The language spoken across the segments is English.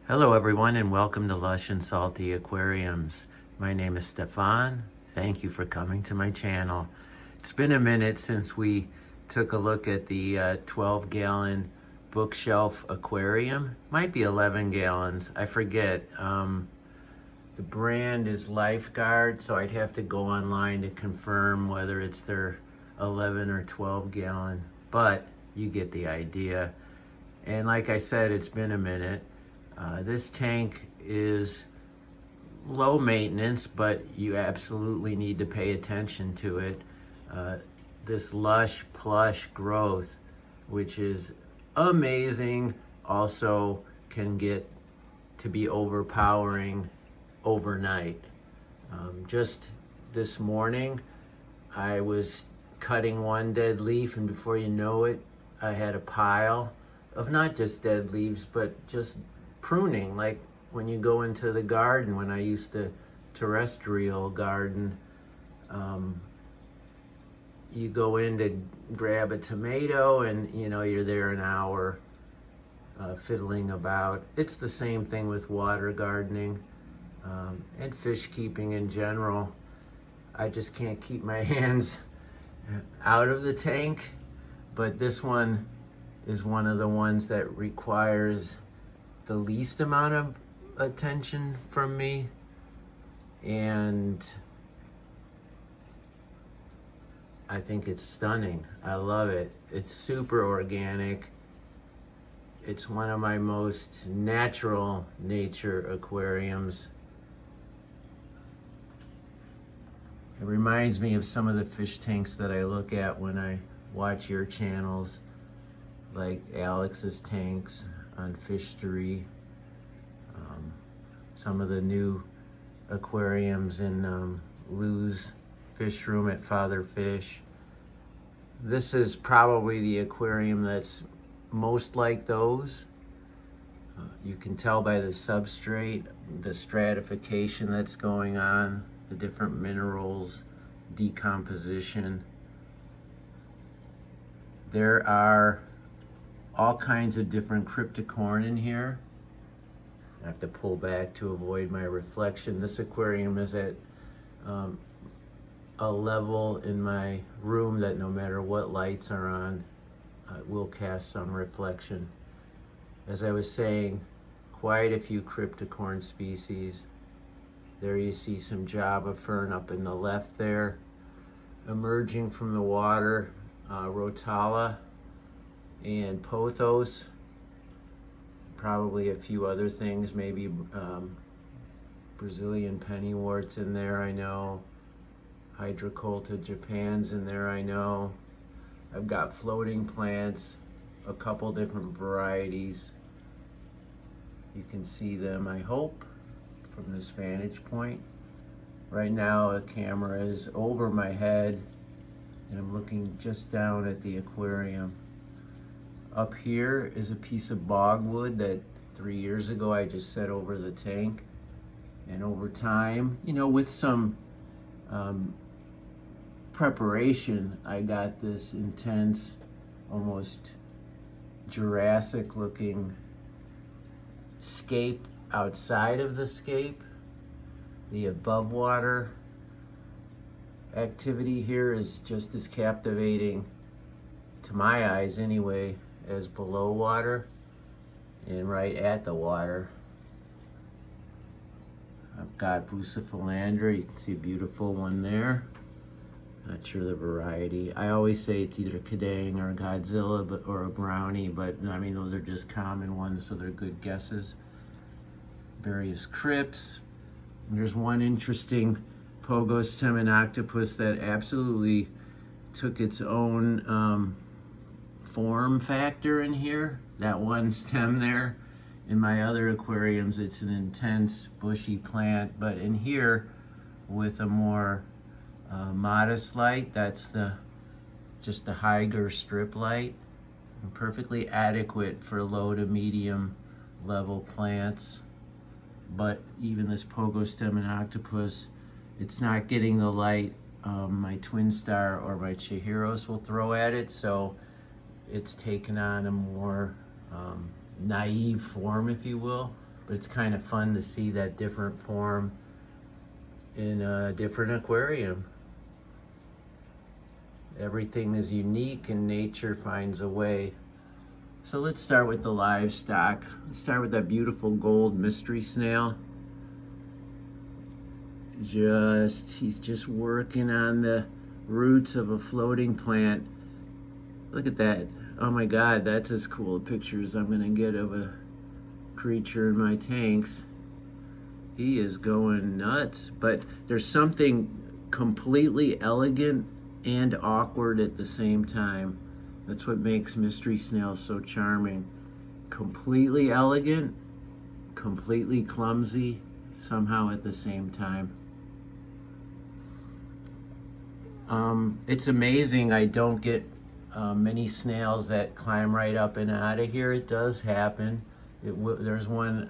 Hello everyone and welcome to Lush and Salty Aquariums. My name is Stefan. Thank you for coming to my channel. It's been a minute since we took a look at the 12-gallon bookshelf aquarium. Might be 11 gallons, I forget. The brand is Lifeguard, so I'd have to go online to confirm whether it's their 11 or 12 gallon, but you get the idea. And like I said, it's been a minute. This tank is low maintenance, but you absolutely need to pay attention to it. This lush, plush growth, which is amazing, also can get to be overpowering overnight. Just this morning, I was cutting one dead leaf, and before you know it, I had a pile of not just dead leaves, but just pruning, like when you go into the garden. When I used to terrestrial garden, you go in to grab a tomato and you're there an hour fiddling about. It's the same thing with water gardening and fish keeping in general. I just can't keep my hands out of the tank, but this one is one of the ones that requires the least amount of attention from me, and I think it's stunning. I love it. It's super organic. It's one of my most natural nature aquariums. It reminds me of some of the fish tanks that I look at when I watch your channels, like Alex's tanks on Fishery, some of the new aquariums in Lou's fish room at Father Fish. This is probably the aquarium that's most like those. You can tell by the substrate, the stratification that's going on, the different minerals, decomposition. There are all kinds of different cryptocorn in here. I have to pull back to avoid my reflection. This aquarium is at a level in my room that no matter what lights are on, it will cast some reflection. As I was saying, quite a few cryptocorn species. There you see some Java fern up in the left there. Emerging from the water, Rotala and pothos, probably a few other things, maybe Brazilian pennyworts in there, I know. Hydrocolta Japan's in there, I know. I've got floating plants, a couple different varieties. You can see them, I hope, from this vantage point. Right now, the camera is over my head, and I'm looking just down at the aquarium. Up here is a piece of bogwood that 3 years ago I just set over the tank. And over time, with some preparation, I got this intense, almost Jurassic looking scape outside of the scape. The above water activity here is just as captivating, to my eyes anyway, as below water and right at the water. I've got Bucephalandra. You can see a beautiful one there. Not sure the variety. I always say it's either Kadang or Godzilla, or a brownie, but I mean, those are just common ones, so they're good guesses. Various crypts. And there's one interesting pogo stem octopus that absolutely took its own form factor in here. That one stem there. In my other aquariums, it's an intense bushy plant, but in here, with a more modest light, that's just the Haiger strip light, and perfectly adequate for low to medium level plants. But even this pogo stem and octopus, it's not getting the light my twin star or my Chihiros will throw at it, so it's taken on a more naive form, if you will. but it's kind of fun to see that different form in a different aquarium. Everything is unique and nature finds a way. So let's start with the livestock. Let's start with that beautiful gold mystery snail. He's just working on the roots of a floating plant. Look at that. Oh my God, that's as cool a picture as I'm gonna get of a creature in my tanks. He is going nuts, but there's something completely elegant and awkward at the same time. That's what makes mystery snails so charming. Completely elegant, completely clumsy, somehow at the same time. It's amazing I don't get many snails that climb right up and out of here. It does happen. There's one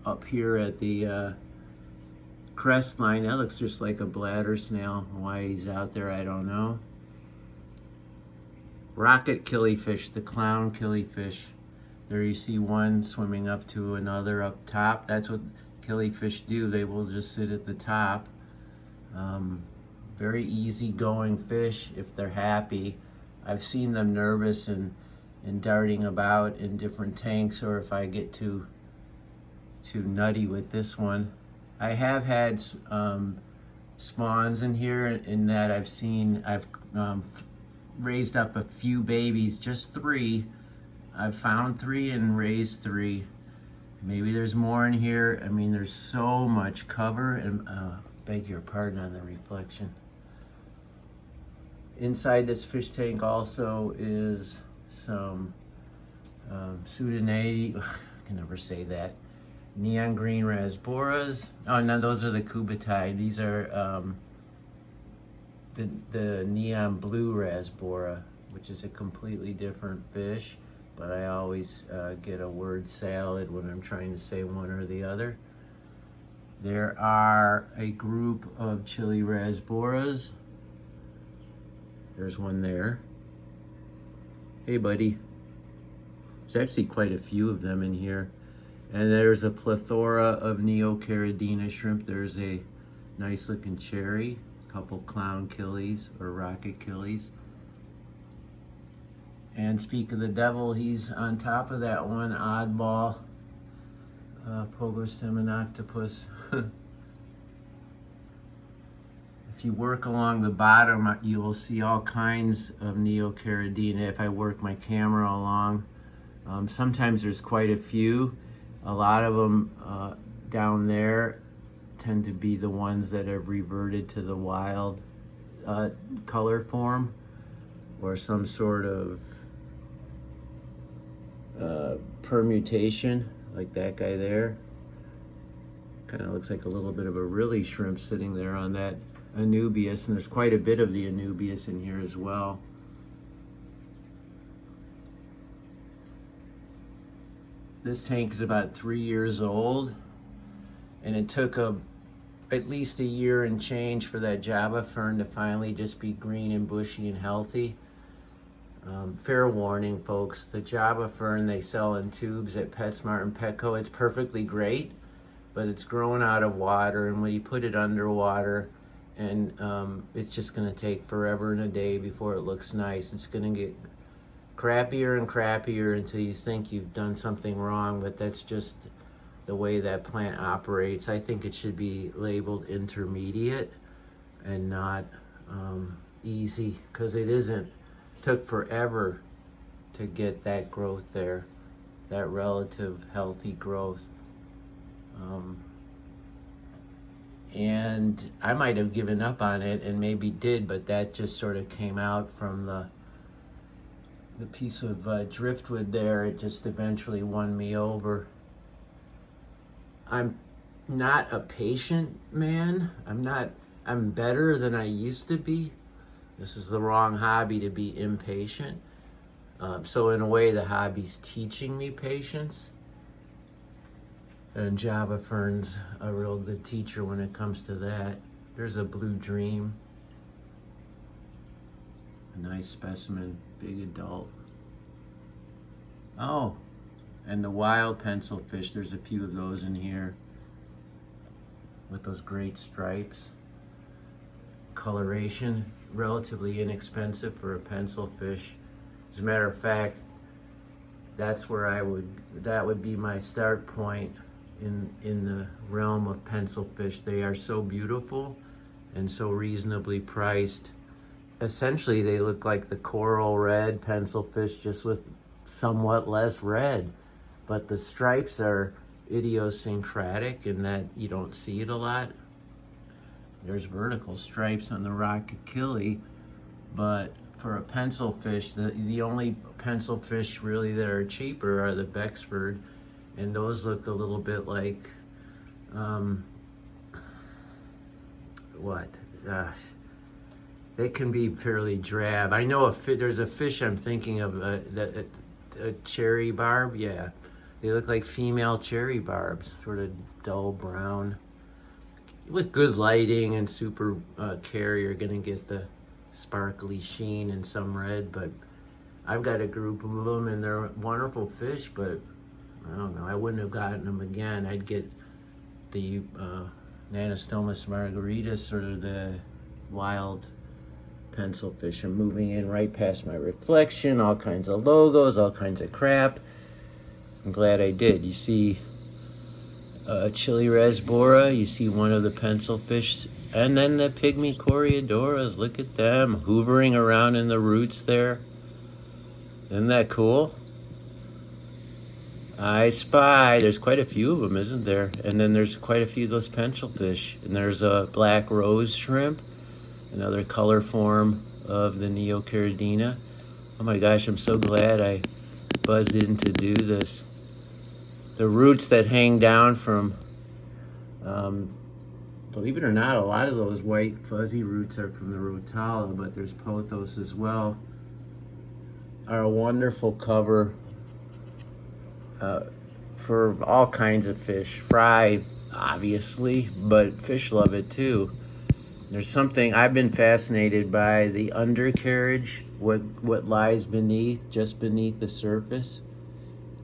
up here at the crest line. That looks just like a bladder snail. Why he's out there, I don't know. Rocket killifish, the clown killifish. There you see one swimming up to another up top. That's what killifish do. They will just sit at the top. Very easygoing fish if they're happy. I've seen them nervous and darting about in different tanks, or if I get too nutty with this one. I have had spawns in here in that I've raised up a few babies, just 3. I've found 3 and raised 3. Maybe there's more in here. I mean, there's so much cover, and beg your pardon on the reflection. Inside this fish tank also is some Sudanese, I can never say that, neon green rasboras. Oh no, those are the cubitai. These are the neon blue rasbora, which is a completely different fish, but I always get a word salad when I'm trying to say one or the other. There are a group of chili rasboras. There's one there. Hey buddy. There's actually quite a few of them in here. And there's a plethora of Neocaridina shrimp. There's a nice looking cherry, a couple clown killies or rocket killies. And speak of the devil, he's on top of that one oddball Pogostemon octopus. If you work along the bottom, you will see all kinds of Neocaridina if I work my camera along. Sometimes there's quite a few. A lot of them down there tend to be the ones that have reverted to the wild color form, or some sort of permutation, like that guy there. Kind of looks like a little bit of a really shrimp sitting there on that Anubias, and there's quite a bit of the Anubias in here as well. This tank is about 3 years old, and it took at least a year and change for that Java fern to finally just be green and bushy and healthy. Fair warning, folks, the Java fern they sell in tubes at PetSmart and Petco, it's perfectly great, but it's growing out of water, and when you put it underwater, and it's just going to take forever and a day before it looks nice. It's going to get crappier and crappier until you think you've done something wrong, but that's just the way that plant operates. I think it should be labeled intermediate and not easy, because it isn't. It took forever to get that growth there, that relative healthy growth. And I might have given up on it, and maybe did, but that just sort of came out from the piece of driftwood there. It just eventually won me over. I'm not a patient man. I'm better than I used to be. This is the wrong hobby to be impatient. So in a way, the hobby's teaching me patience. And Java fern's a real good teacher when it comes to that. There's a blue dream. A nice specimen, big adult. Oh, And the wild pencil fish, there's a few of those in here with those great stripes. Coloration, relatively inexpensive for a pencil fish. As a matter of fact, that's where that would be my start point in the realm of pencil fish. They are so beautiful and so reasonably priced. Essentially, they look like the coral red pencil fish, just with somewhat less red. But the stripes are idiosyncratic in that you don't see it a lot. There's vertical stripes on the rock achille, but for a pencil fish, the only pencil fish really that are cheaper are the Bexford, and those look a little bit like, they can be fairly drab. I know there's a fish I'm thinking of, a cherry barb, yeah. They look like female cherry barbs, sort of dull brown. With good lighting and super care, you're gonna get the sparkly sheen and some red, but I've got a group of them and they're wonderful fish, but I don't know, I wouldn't have gotten them again. I'd get the Nanostomus margaritas, sort of the wild pencil fish. I'm moving in right past my reflection, all kinds of logos, all kinds of crap. I'm glad I did. You see Chili Rasbora, you see one of the pencil fish, and then the pygmy Coreodoras. Look at them hoovering around in the roots there. Isn't that cool? I spy. There's quite a few of them, isn't there? And then there's quite a few of those pencil fish. And there's a black rose shrimp, another color form of the Neocaridina. Oh my gosh, I'm so glad I buzzed in to do this. The roots that hang down from, believe it or not, a lot of those white fuzzy roots are from the Rotala, but there's pothos as well, are a wonderful cover for all kinds of fish. Fry, obviously, but fish love it too. There's something, I've been fascinated by the undercarriage, what lies beneath, just beneath the surface.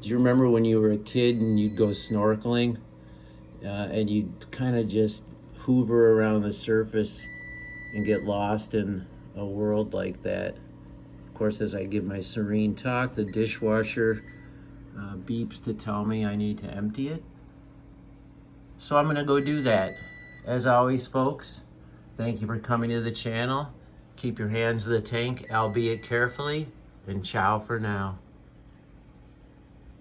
Do you remember when you were a kid and you'd go snorkeling and you'd kind of just hoover around the surface and get lost in a world like that? Of course, as I give my serene talk, the dishwasher beeps to tell me I need to empty it. So I'm gonna go do that. As always, folks, thank you for coming to the channel. Keep your hands in the tank, albeit carefully, and ciao for now.